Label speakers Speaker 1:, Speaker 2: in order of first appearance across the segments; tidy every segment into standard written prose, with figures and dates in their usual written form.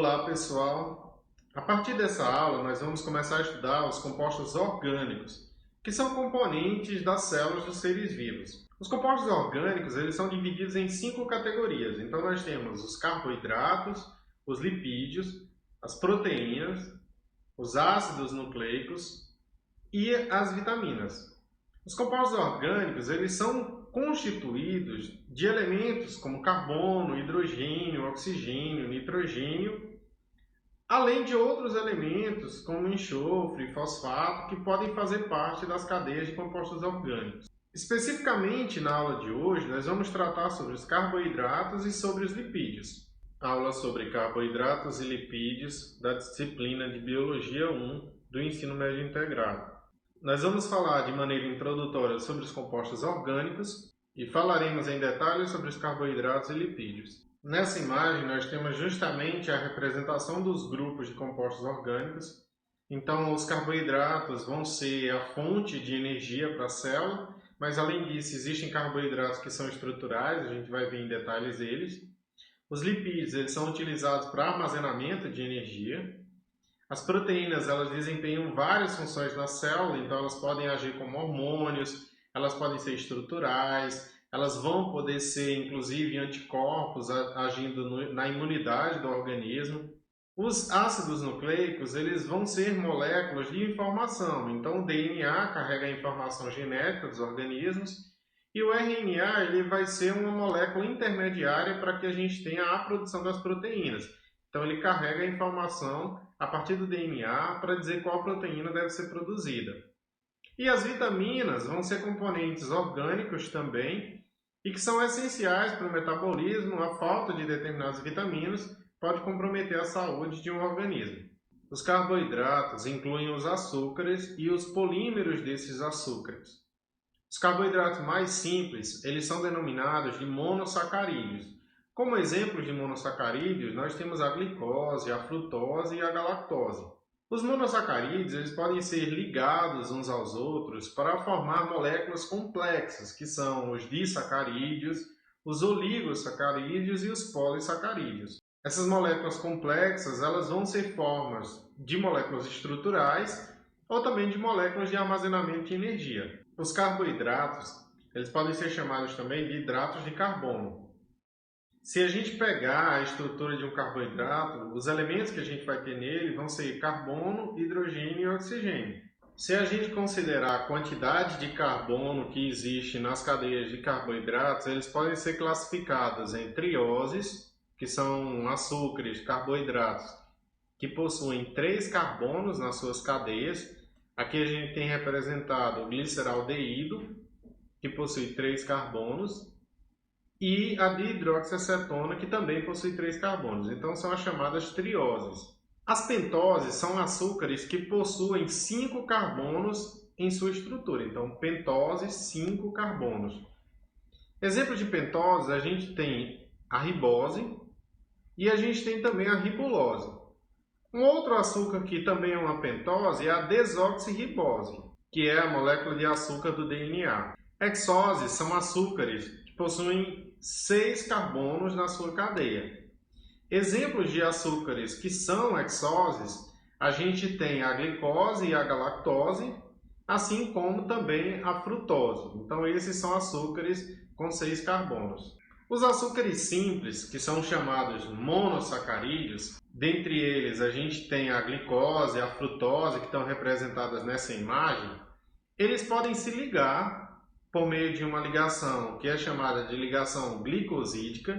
Speaker 1: Olá pessoal, a partir dessa aula nós vamos começar a estudar os compostos orgânicos, que são componentes das células dos seres vivos. Os compostos orgânicos eles são divididos em 5 categorias, então nós temos os carboidratos, os lipídios, as proteínas, os ácidos nucleicos e as vitaminas. Os compostos orgânicos eles são constituídos de elementos como carbono, hidrogênio, oxigênio, nitrogênio, além de outros elementos como enxofre e fosfato que podem fazer parte das cadeias de compostos orgânicos. Especificamente na aula de hoje, nós vamos tratar sobre os carboidratos e sobre os lipídios. Aula sobre carboidratos e lipídios da disciplina de Biologia 1 do Ensino Médio Integrado. Nós vamos falar de maneira introdutória sobre os compostos orgânicos e falaremos em detalhes sobre os carboidratos e lipídios. Nessa imagem, nós temos justamente a representação dos grupos de compostos orgânicos. Então, os carboidratos vão ser a fonte de energia para a célula, mas além disso, existem carboidratos que são estruturais, a gente vai ver em detalhes eles. Os lipídios eles são utilizados para armazenamento de energia. As proteínas elas desempenham várias funções na célula, então elas podem agir como hormônios, elas podem ser estruturais, elas vão poder ser inclusive anticorpos agindo na imunidade do organismo. Os ácidos nucleicos eles vão ser moléculas de informação, então o DNA carrega a informação genética dos organismos e o RNA ele vai ser uma molécula intermediária para que a gente tenha a produção das proteínas. Então ele carrega a informação a partir do DNA para dizer qual proteína deve ser produzida. E as vitaminas vão ser componentes orgânicos também e que são essenciais para o metabolismo. A falta de determinadas vitaminas pode comprometer a saúde de um organismo. Os carboidratos incluem os açúcares e os polímeros desses açúcares. Os carboidratos mais simples, eles são denominados de monossacarídeos. Como exemplos de monossacarídeos, nós temos a glicose, a frutose e a galactose. Os monossacarídeos eles podem ser ligados uns aos outros para formar moléculas complexas, que são os disacarídeos, os oligosacarídeos e os polissacarídeos. Essas moléculas complexas elas vão ser formas de moléculas estruturais ou também de moléculas de armazenamento de energia. Os carboidratos eles podem ser chamados também de hidratos de carbono. Se a gente pegar a estrutura de um carboidrato, os elementos que a gente vai ter nele vão ser carbono, hidrogênio e oxigênio. Se a gente considerar a quantidade de carbono que existe nas cadeias de carboidratos, eles podem ser classificados em trioses, que são açúcares, carboidratos, que possuem 3 carbonos nas suas cadeias. Aqui a gente tem representado o gliceraldeído, que possui 3 carbonos, e a dihidroxiacetona, que também possui 3 carbonos. Então, são as chamadas trioses. As pentoses são açúcares que possuem 5 carbonos em sua estrutura. Então, pentose, 5 carbonos. Exemplo de pentose, a gente tem a ribose e a gente tem também a ribulose. Um outro açúcar que também é uma pentose é a desoxirribose, que é a molécula de açúcar do DNA. Hexoses são açúcares que possuem 6 carbonos na sua cadeia. Exemplos de açúcares que são hexoses, a gente tem a glicose e a galactose, assim como também a frutose. Então, esses são açúcares com 6 carbonos. Os açúcares simples, que são chamados monossacarídeos, dentre eles a gente tem a glicose e a frutose, que estão representadas nessa imagem, eles podem se ligar por meio de uma ligação que é chamada de ligação glicosídica,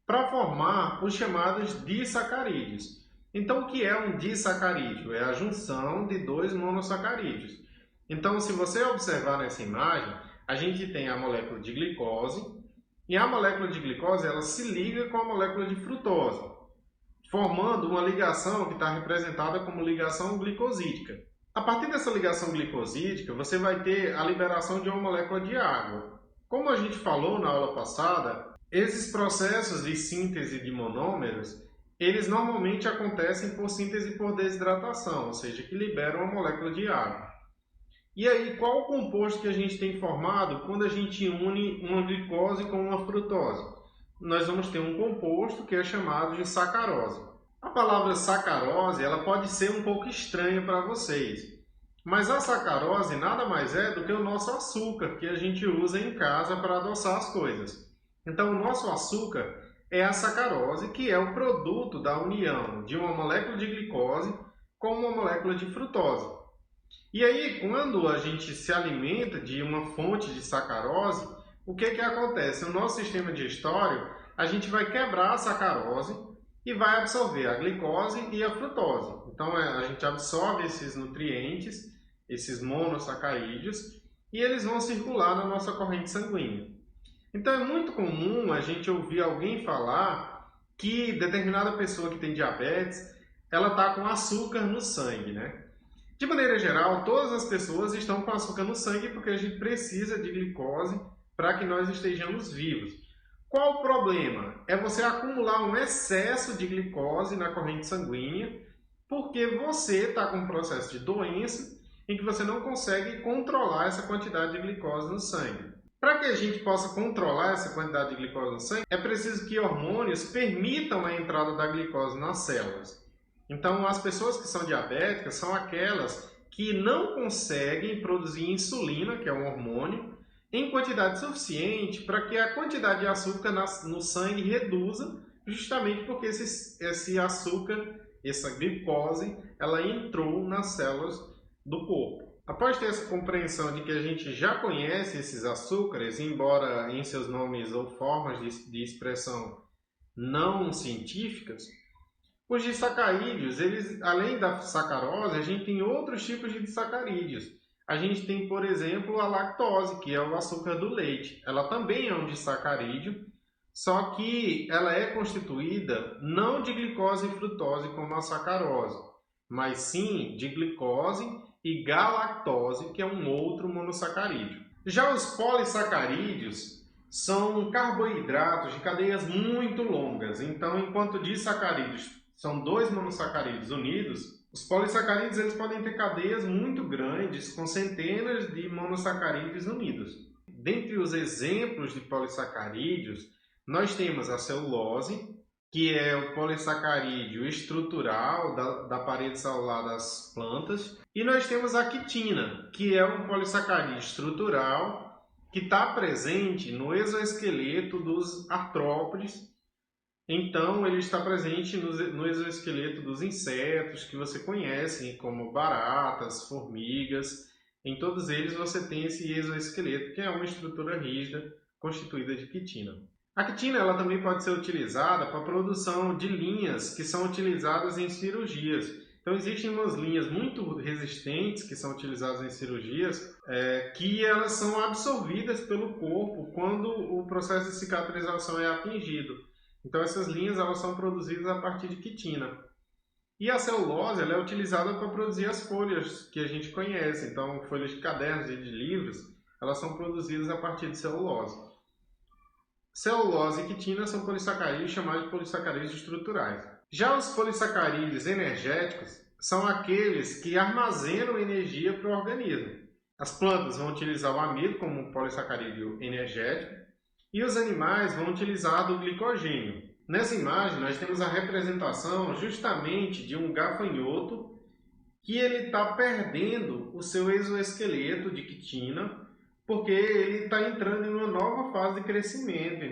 Speaker 1: para formar os chamados disacarídeos. Então, o que é um disacarídeo? É a junção de 2 monossacarídeos. Então, se você observar nessa imagem, a gente tem a molécula de glicose, e a molécula de glicose ela se liga com a molécula de frutose, formando uma ligação que está representada como ligação glicosídica. A partir dessa ligação glicosídica, você vai ter a liberação de uma molécula de água. Como a gente falou na aula passada, esses processos de síntese de monômeros, eles normalmente acontecem por síntese por desidratação, ou seja, que liberam uma molécula de água. E aí, qual o composto que a gente tem formado quando a gente une uma glicose com uma frutose? Nós vamos ter um composto que é chamado de sacarose. A palavra sacarose, ela pode ser um pouco estranha para vocês, mas a sacarose nada mais é do que o nosso açúcar que a gente usa em casa para adoçar as coisas. Então, o nosso açúcar é a sacarose, que é o produto da união de uma molécula de glicose com uma molécula de frutose. E aí, quando a gente se alimenta de uma fonte de sacarose, o que acontece? No nosso sistema digestório, a gente vai quebrar a sacarose e vai absorver a glicose e a frutose. Então, a gente absorve esses nutrientes, esses monossacarídeos, e eles vão circular na nossa corrente sanguínea. Então, é muito comum a gente ouvir alguém falar que determinada pessoa que tem diabetes, ela está com açúcar no sangue, né? De maneira geral, todas as pessoas estão com açúcar no sangue porque a gente precisa de glicose para que nós estejamos vivos. Qual o problema? É você acumular um excesso de glicose na corrente sanguínea porque você está com um processo de doença em que você não consegue controlar essa quantidade de glicose no sangue. Para que a gente possa controlar essa quantidade de glicose no sangue, é preciso que hormônios permitam a entrada da glicose nas células. Então, as pessoas que são diabéticas são aquelas que não conseguem produzir insulina, que é um hormônio, em quantidade suficiente para que a quantidade de açúcar no sangue reduza, justamente porque esse açúcar, essa glicose, ela entrou nas células do corpo. Após ter essa compreensão de que a gente já conhece esses açúcares, embora em seus nomes ou formas de expressão não científicas, os disacarídeos, eles, além da sacarose, a gente tem outros tipos de disacarídeos. A gente tem, por exemplo, a lactose, que é o açúcar do leite. Ela também é um disacarídeo, só que ela é constituída não de glicose e frutose como a sacarose, mas sim de glicose e galactose, que é um outro monossacarídeo. Já os polissacarídeos são carboidratos de cadeias muito longas. Então, enquanto disacarídeos são dois monossacarídeos unidos, os polissacarídeos eles podem ter cadeias muito grandes, com centenas de monossacarídeos unidos. Dentre os exemplos de polissacarídeos, nós temos a celulose, que é o polissacarídeo estrutural da parede celular das plantas, e nós temos a quitina, que é um polissacarídeo estrutural que está presente no exoesqueleto dos artrópodes. Então, ele está presente no exoesqueleto dos insetos que você conhece, como baratas, formigas. Em todos eles você tem esse exoesqueleto, que é uma estrutura rígida constituída de quitina. A quitina ela também pode ser utilizada para a produção de linhas que são utilizadas em cirurgias. Então, existem umas linhas muito resistentes que são utilizadas em cirurgias, que elas são absorvidas pelo corpo quando o processo de cicatrização é atingido. Então, essas linhas elas são produzidas a partir de quitina. E a celulose ela é utilizada para produzir as folhas que a gente conhece. Então, folhas de cadernos e de livros, elas são produzidas a partir de celulose. Celulose e quitina são polissacarídeos chamados de polissacarídeos estruturais. Já os polissacarídeos energéticos são aqueles que armazenam energia para o organismo. As plantas vão utilizar o amido como um polissacarídeo energético e os animais vão utilizar do glicogênio. Nessa imagem nós temos a representação justamente de um gafanhoto que ele está perdendo o seu exoesqueleto de quitina porque ele está entrando em uma nova fase de crescimento.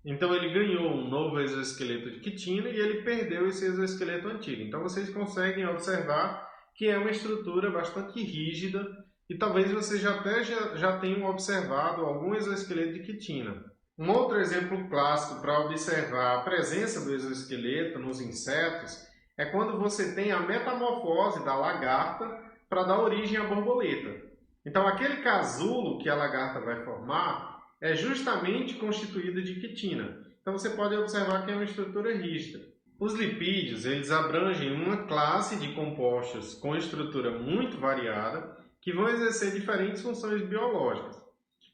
Speaker 1: Então ele ganhou um novo exoesqueleto de quitina e ele perdeu esse exoesqueleto antigo. Então vocês conseguem observar que é uma estrutura bastante rígida e talvez vocês já tenham observado algum exoesqueleto de quitina. Um outro exemplo clássico para observar a presença do exoesqueleto nos insetos é quando você tem a metamorfose da lagarta para dar origem à borboleta. Então, aquele casulo que a lagarta vai formar é justamente constituído de quitina. Então, você pode observar que é uma estrutura rígida. Os lipídios, eles abrangem uma classe de compostos com estrutura muito variada que vão exercer diferentes funções biológicas.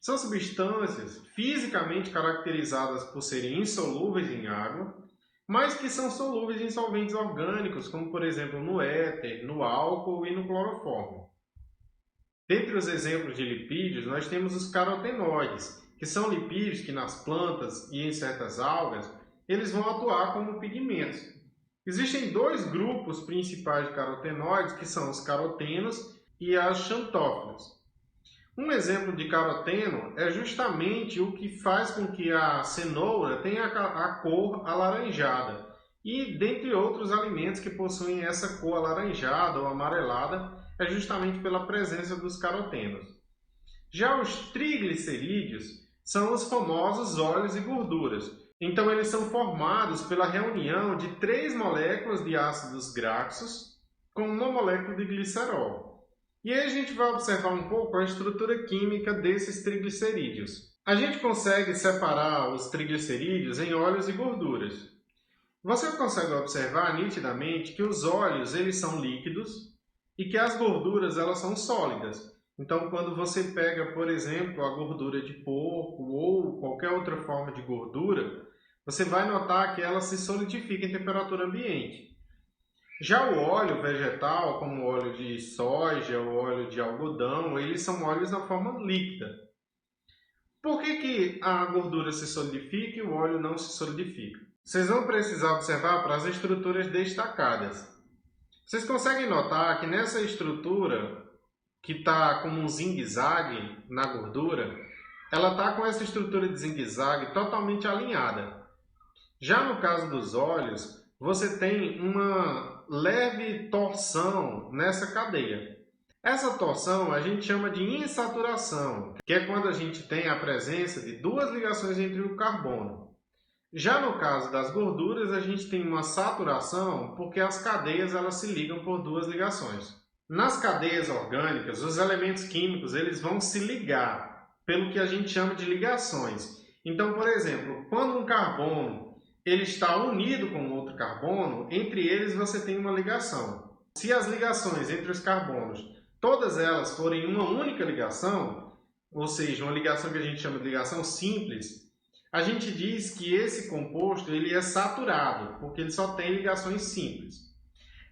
Speaker 1: São substâncias fisicamente caracterizadas por serem insolúveis em água, mas que são solúveis em solventes orgânicos, como, por exemplo, no éter, no álcool e no cloroformo. Dentre os exemplos de lipídios, nós temos os carotenoides, que são lipídios que nas plantas e em certas algas, eles vão atuar como pigmentos. Existem dois grupos principais de carotenoides, que são os carotenos e as xantófilas. Um exemplo de caroteno é justamente o que faz com que a cenoura tenha a cor alaranjada. E, dentre outros alimentos que possuem essa cor alaranjada ou amarelada, é justamente pela presença dos carotenos. Já os triglicerídeos são os famosos óleos e gorduras. Então, eles são formados pela reunião de 3 moléculas de ácidos graxos com uma molécula de glicerol. E aí a gente vai observar um pouco a estrutura química desses triglicerídeos. A gente consegue separar os triglicerídeos em óleos e gorduras. Você consegue observar nitidamente que os óleos eles são líquidos e que as gorduras elas são sólidas. Então, quando você pega, por exemplo, a gordura de porco ou qualquer outra forma de gordura, você vai notar que ela se solidifica em temperatura ambiente. Já o óleo vegetal, como o óleo de soja, o óleo de algodão, eles são óleos na forma líquida. Por que a gordura se solidifica e o óleo não se solidifica? Vocês vão precisar observar para as estruturas destacadas. Vocês conseguem notar que nessa estrutura, que está como um zigue-zague na gordura, ela está com essa estrutura de zigue-zague totalmente alinhada. Já no caso dos óleos, você tem uma leve torção nessa cadeia. Essa torção a gente chama de insaturação, que é quando a gente tem a presença de 2 ligações entre o carbono. Já no caso das gorduras, a gente tem uma saturação porque as cadeias elas se ligam por 2 ligações. Nas cadeias orgânicas, os elementos químicos eles vão se ligar pelo que a gente chama de ligações. Então, por exemplo, quando um carbono ele está unido com outro carbono, entre eles você tem uma ligação. Se as ligações entre os carbonos, todas elas forem uma única ligação, ou seja, uma ligação que a gente chama de ligação simples, a gente diz que esse composto ele é saturado, porque ele só tem ligações simples.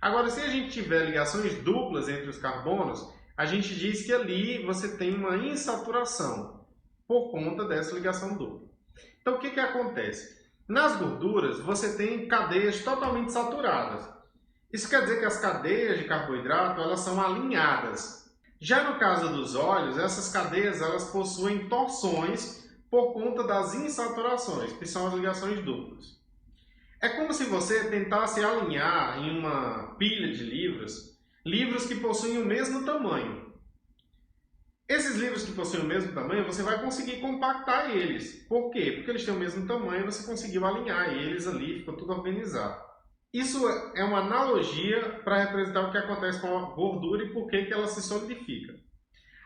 Speaker 1: Agora, se a gente tiver ligações duplas entre os carbonos, a gente diz que ali você tem uma insaturação, por conta dessa ligação dupla. Então, o que acontece? Nas gorduras, você tem cadeias totalmente saturadas. Isso quer dizer que as cadeias de carboidrato elas são alinhadas. Já no caso dos óleos, essas cadeias elas possuem torções por conta das insaturações, que são as ligações duplas. É como se você tentasse alinhar em uma pilha de livros que possuem o mesmo tamanho. Esses livros que possuem o mesmo tamanho, você vai conseguir compactar eles. Por quê? Porque eles têm o mesmo tamanho, você conseguiu alinhar eles ali, ficou tudo organizado. Isso é uma analogia para representar o que acontece com a gordura e por que ela se solidifica.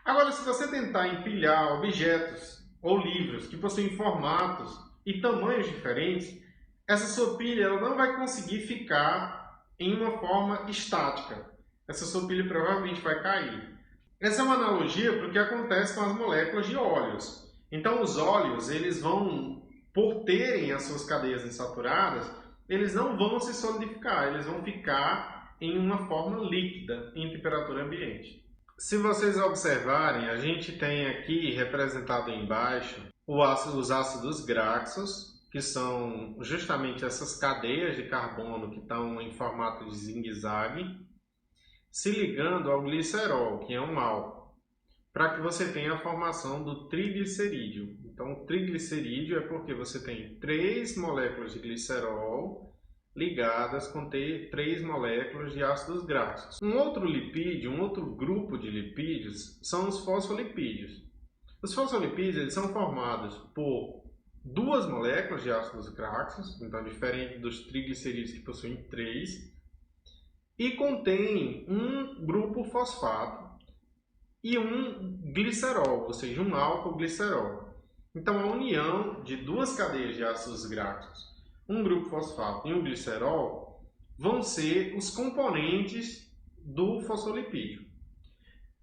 Speaker 1: Agora, se você tentar empilhar objetos ou livros que possuem formatos e tamanhos diferentes, essa sua pilha ela não vai conseguir ficar em uma forma estática. Essa sua pilha provavelmente vai cair. Essa é uma analogia para o que acontece com as moléculas de óleos. Então, os óleos, eles vão, por terem as suas cadeias insaturadas, eles não vão se solidificar, eles vão ficar em uma forma líquida em temperatura ambiente. Se vocês observarem, a gente tem aqui representado embaixo os ácidos graxos, que são justamente essas cadeias de carbono que estão em formato de zigue-zague, se ligando ao glicerol, que é um álcool, para que você tenha a formação do triglicerídeo. Então, o triglicerídeo é porque você tem 3 moléculas de glicerol ligadas com 3 moléculas de ácidos graxos. Um outro lipídio, um outro grupo de lipídios, são os fosfolipídios. Os fosfolipídios eles são formados por 2 moléculas de ácidos graxos, então diferente dos triglicerídeos que possuem 3, e contém um grupo fosfato e um glicerol, ou seja, um álcool glicerol. Então, a união de 2 cadeias de ácidos graxos, um grupo fosfato e um glicerol, vão ser os componentes do fosfolipídio.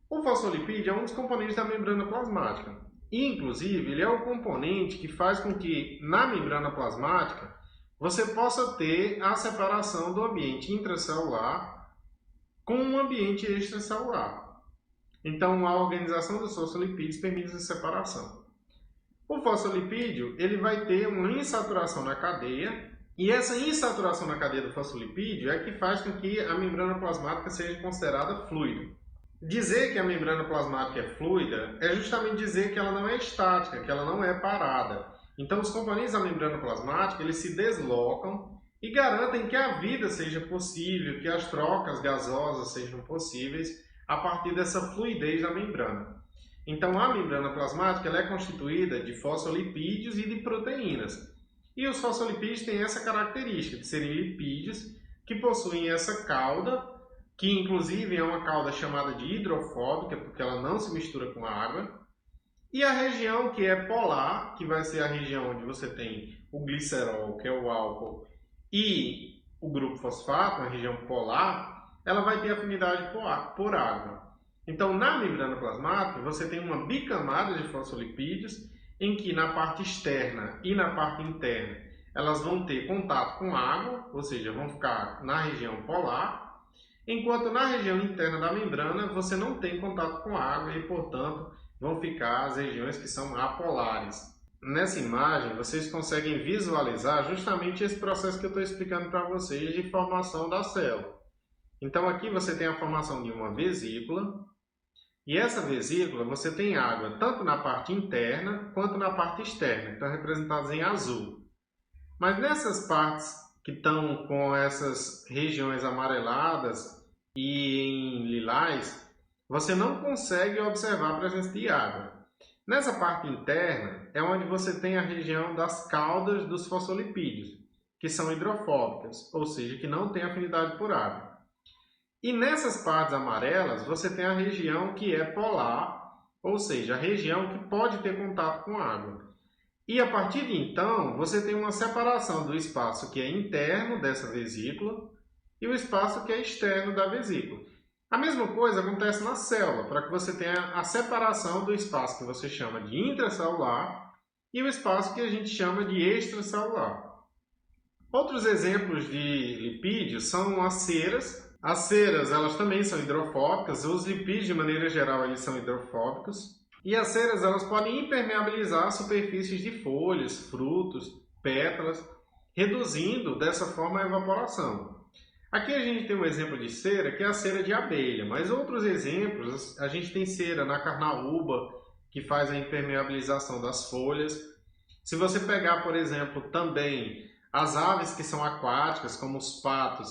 Speaker 1: O fosfolipídio é um dos componentes da membrana plasmática. E, inclusive, ele é o componente que faz com que, na membrana plasmática, você possa ter a separação do ambiente intracelular com o ambiente extracelular. Então, a organização dos fosfolipídios permite essa separação. O fosfolipídio ele vai ter uma insaturação na cadeia E essa insaturação na cadeia do fosfolipídio é que faz com que a membrana plasmática seja considerada fluida. Dizer que a membrana plasmática é fluida é justamente dizer que ela não é estática, que ela não é parada. Então, os componentes da membrana plasmática eles se deslocam e garantem que a vida seja possível, que as trocas gasosas sejam possíveis a partir dessa fluidez da membrana. Então, a membrana plasmática ela é constituída de fosfolipídios e de proteínas. E os fosfolipídios têm essa característica de serem lipídios que possuem essa cauda, que inclusive é uma cauda chamada de hidrofóbica, porque ela não se mistura com a água. E a região que é polar, que vai ser a região onde você tem o glicerol, que é o álcool, e o grupo fosfato, a região polar, ela vai ter afinidade por água. Então, na membrana plasmática, você tem uma bicamada de fosfolipídios, em que na parte externa e na parte interna elas vão ter contato com água, ou seja, vão ficar na região polar, enquanto na região interna da membrana você não tem contato com água e, portanto, vão ficar as regiões que são apolares. Nessa imagem, vocês conseguem visualizar justamente esse processo que eu estou explicando para vocês de formação da célula. Então, aqui você tem a formação de uma vesícula, e essa vesícula você tem água tanto na parte interna quanto na parte externa, que estão representadas em azul. Mas nessas partes que estão com essas regiões amareladas e em lilás, você não consegue observar a presença de água. Nessa parte interna é onde você tem a região das caudas dos fosfolipídios, que são hidrofóbicas, ou seja, que não tem afinidade por água. E nessas partes amarelas você tem a região que é polar, ou seja, a região que pode ter contato com água. E a partir de então, você tem uma separação do espaço que é interno dessa vesícula e o espaço que é externo da vesícula. A mesma coisa acontece na célula, para que você tenha a separação do espaço que você chama de intracelular e o espaço que a gente chama de extracelular. Outros exemplos de lipídios são as ceras. As ceras, elas também são hidrofóbicas, os lipídios de maneira geral eles são hidrofóbicos. E as ceras elas podem impermeabilizar superfícies de folhas, frutos, pétalas, reduzindo dessa forma a evaporação. Aqui a gente tem um exemplo de cera que é a cera de abelha, mas outros exemplos, a gente tem cera na carnaúba, que faz a impermeabilização das folhas. Se você pegar, por exemplo, também as aves que são aquáticas, como os patos,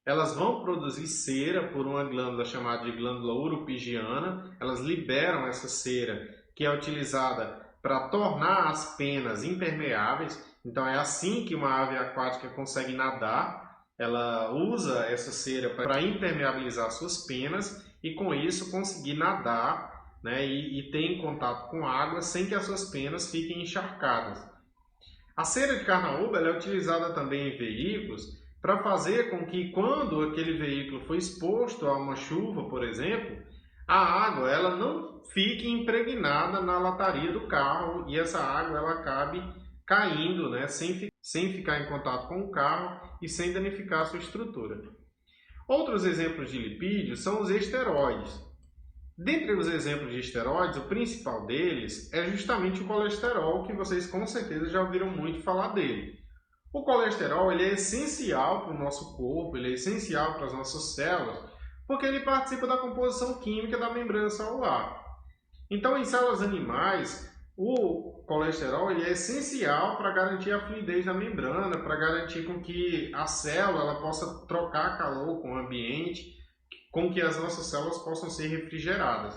Speaker 1: elas vão produzir cera por uma glândula chamada de glândula uropigiana. Elas liberam essa cera que é utilizada para tornar as penas impermeáveis. Então é assim que uma ave aquática consegue nadar. Ela usa essa cera para impermeabilizar suas penas e com isso conseguir nadar, né, e ter contato com água sem que as suas penas fiquem encharcadas. A cera de carnaúba ela é utilizada também em veículos para fazer com que quando aquele veículo for exposto a uma chuva, por exemplo, a água ela não fique impregnada na lataria do carro e essa água ela acabe caindo, né, sem ficar em contato com o carro e sem danificar a sua estrutura. Outros exemplos de lipídios são os esteroides. Dentre os exemplos de esteroides, o principal deles é justamente o colesterol, que vocês com certeza já ouviram muito falar dele. O colesterol ele é essencial para o nosso corpo, ele é essencial para as nossas células, porque ele participa da composição química da membrana celular. Então, em células animais, o colesterol ele é essencial para garantir a fluidez da membrana, para garantir com que a célula ela possa trocar calor com o ambiente, com que as nossas células possam ser refrigeradas.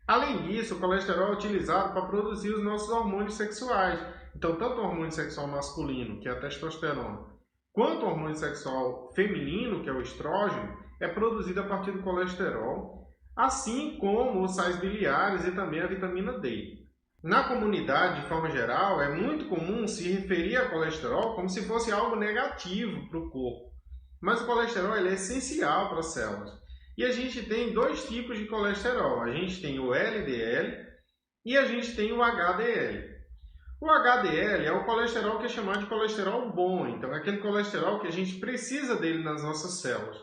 Speaker 1: Além disso, o colesterol é utilizado para produzir os nossos hormônios sexuais. Então, tanto o hormônio sexual masculino, que é a testosterona, quanto o hormônio sexual feminino, que é o estrógeno, é produzido a partir do colesterol, assim como os sais biliares e também a vitamina D. Na comunidade, de forma geral, é muito comum se referir a colesterol como se fosse algo negativo para o corpo. Mas o colesterol ele é essencial para as células. E a gente tem dois tipos de colesterol. A gente tem o LDL e a gente tem o HDL. O HDL é o colesterol que é chamado de colesterol bom. Então, é aquele colesterol que a gente precisa dele nas nossas células.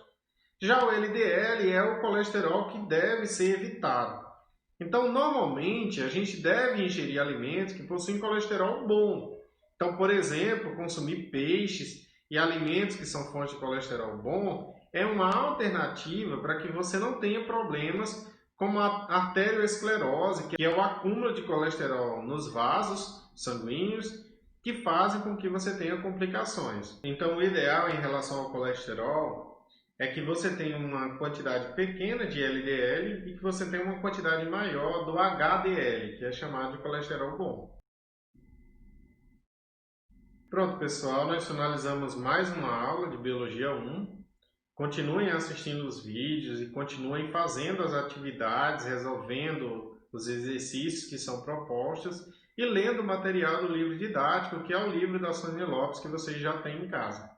Speaker 1: Já o LDL é o colesterol que deve ser evitado. Então, normalmente, a gente deve ingerir alimentos que possuem colesterol bom. Então, por exemplo, consumir peixes e alimentos que são fonte de colesterol bom é uma alternativa para que você não tenha problemas como a arteriosclerose, que é o acúmulo de colesterol nos vasos sanguíneos, que fazem com que você tenha complicações. Então, o ideal em relação ao colesterol é que você tenha uma quantidade pequena de LDL e que você tenha uma quantidade maior do HDL, que é chamado de colesterol bom. Pronto, pessoal, nós finalizamos mais uma aula de Biologia 1. Continuem assistindo os vídeos e continuem fazendo as atividades, resolvendo os exercícios que são propostos e lendo o material do livro didático, que é o livro da Sônia Lopes, que vocês já têm em casa.